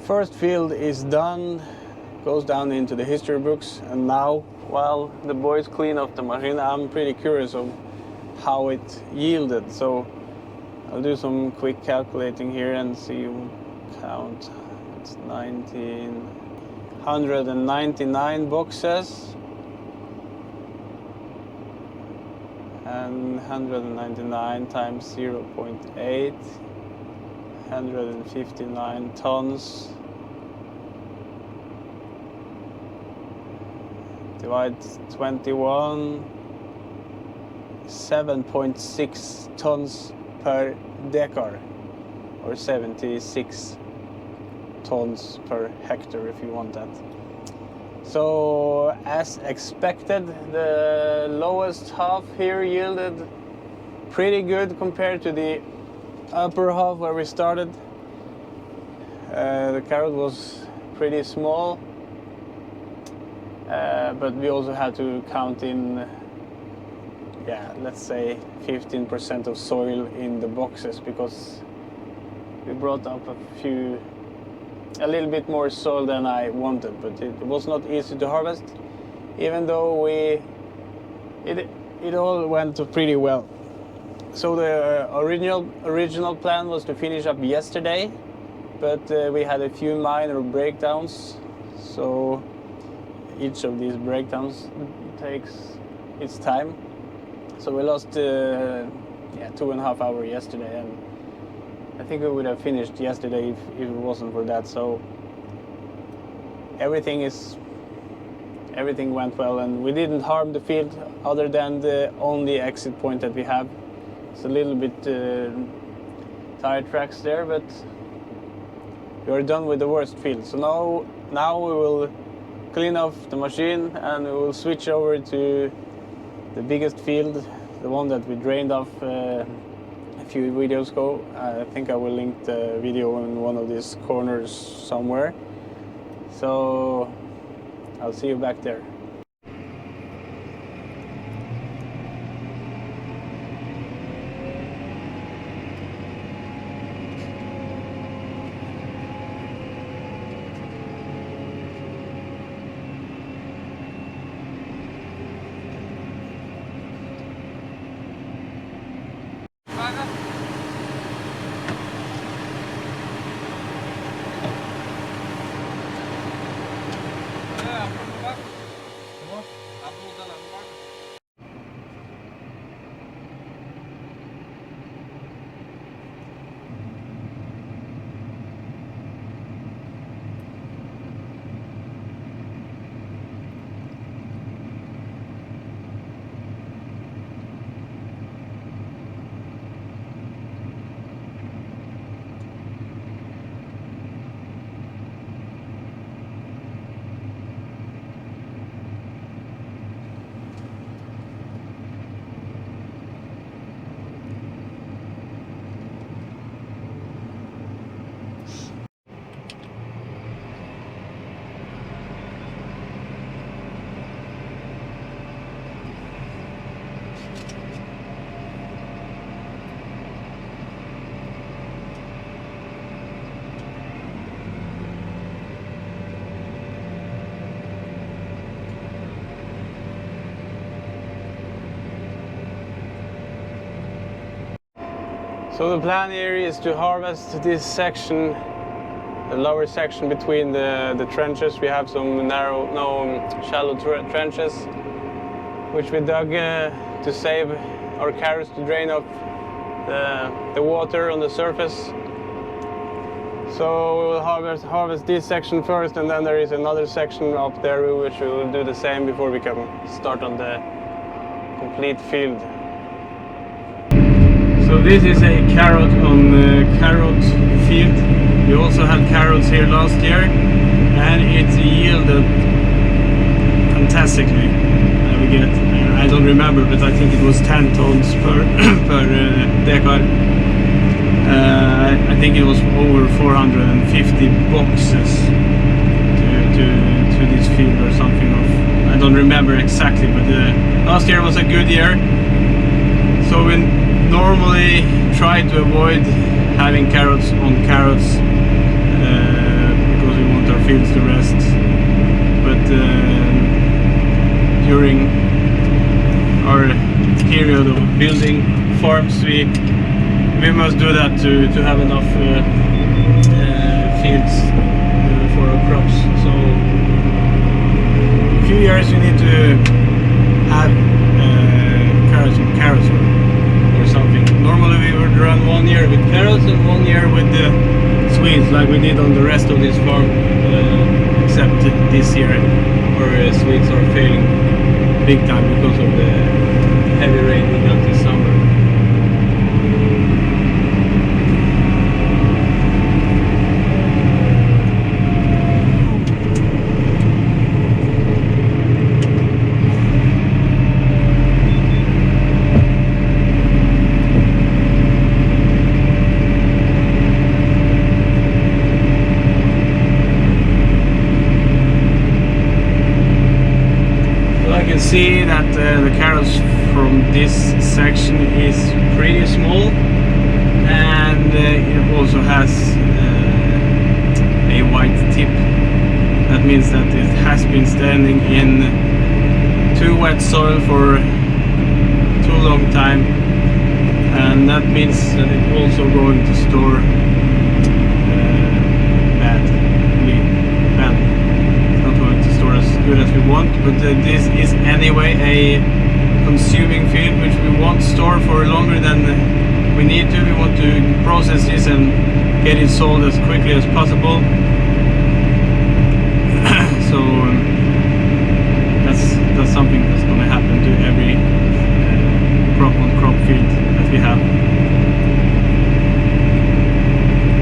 first field is done, goes down into the history books, and now while the boys clean up the machine, I'm pretty curious of how it yielded. So I'll do some quick calculating here and see, count, it's 199 boxes, and 199 times 0.8, 159 tons, divide 21, 7.6 tons per decar, or 76 tons per hectare if you want that. So as expected, the lowest half here yielded pretty good compared to the upper half where we started. The carrot was pretty small, but we also had to count in, let's say 15% of soil in the boxes, because we brought up a little bit more soil than I wanted, but it was not easy to harvest, even though it all went pretty well. So the original plan was to finish up yesterday, but we had a few minor breakdowns, so each of these breakdowns takes its time. So we lost 2.5 hours yesterday, and I think we would have finished yesterday if it wasn't for that. So everything went well, and we didn't harm the field other than the only exit point that we have. It's a little bit tire tracks there, but we are done with the worst field. So now we will clean off the machine and we will switch over to the biggest field, the one that we drained off a few videos ago. I think I will link the video in one of these corners somewhere. So I'll see you back there. So the plan here is to harvest this section, the lower section between the trenches. We have some shallow trenches, which we dug to save our carrots to drain off the water on the surface. So we will harvest this section first, and then there is another section up there which we will do the same before we can start on the complete field. So this is a carrot on the carrot field. We also had carrots here last year, and it yielded fantastically. We get, I don't remember, but I think it was 10 tons per decar. I think it was over 450 boxes to this field or something. I don't remember exactly, but last year was a good year. So we normally try to avoid having carrots on carrots, because fields to rest. But during our period of building farms, we must do that to have enough fields for our crops. So a few years we need to have carrots or something. Normally we would run 1 year with carrots and 1 year with the Swedes, like we did on the rest of this farm, except this year our Swedes are failing big time because of the heavy rain we got this summer. See that the carrots from this section is pretty small, and it also has a white tip. That means that it has been standing in too wet soil for too long time, and that means that it's also going to store good as we want, but this is anyway a consuming field which we won't store for longer than we need to. We want to process this and get it sold as quickly as possible. So that's something that's going to happen to every crop field that we have.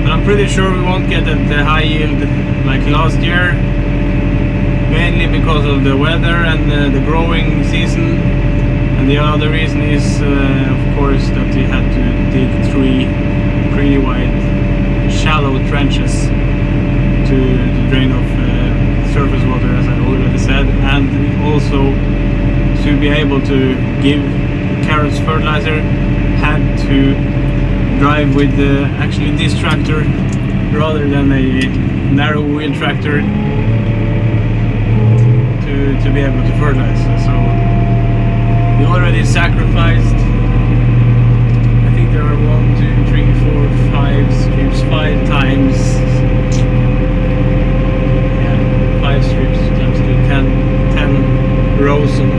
But I'm pretty sure we won't get at the high yield like last year, mainly because of the weather and the growing season. And the other reason is of course that we had to dig 3 pretty wide shallow trenches to drain off surface water, as I already said, and also to be able to give carrots fertilizer had to drive with actually this tractor rather than a narrow wheel tractor to be able to fertilize. So we already sacrificed, I think there are 1, 2, 3, 4, 5 strips, 5 times, yeah, 5 strips times 2, 10 rows of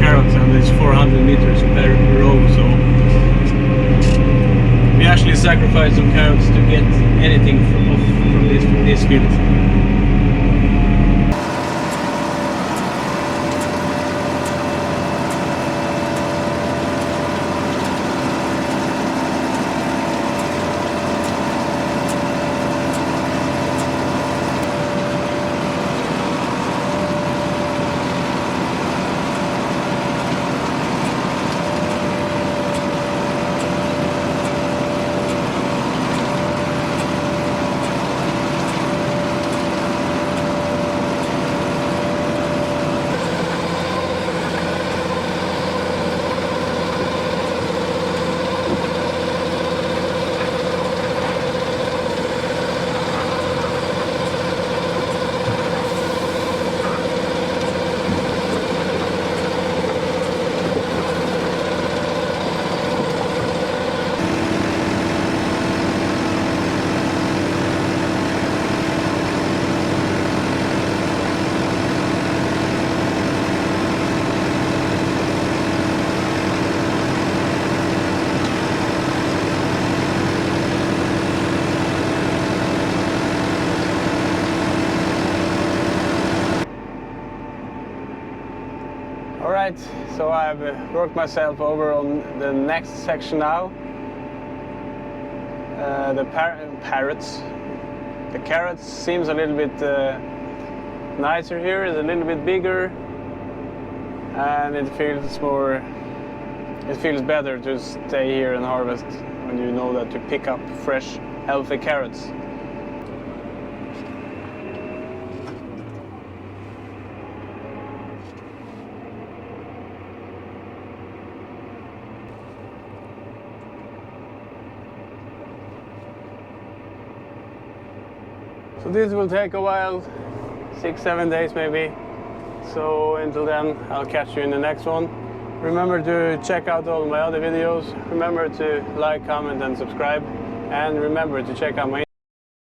carrots, and it's 400 meters per row. So we actually sacrificed some carrots to get anything from this field. Alright, so I've worked myself over on the next section now. The parrots. The carrots seems a little bit nicer here. It's a little bit bigger, and it feels better to stay here and harvest when you know that you pick up fresh, healthy carrots. So this will take a while, 6-7 days maybe. So until then, I'll catch you in the next one. Remember to check out all my other videos. Remember to like, comment and subscribe. And remember to check out my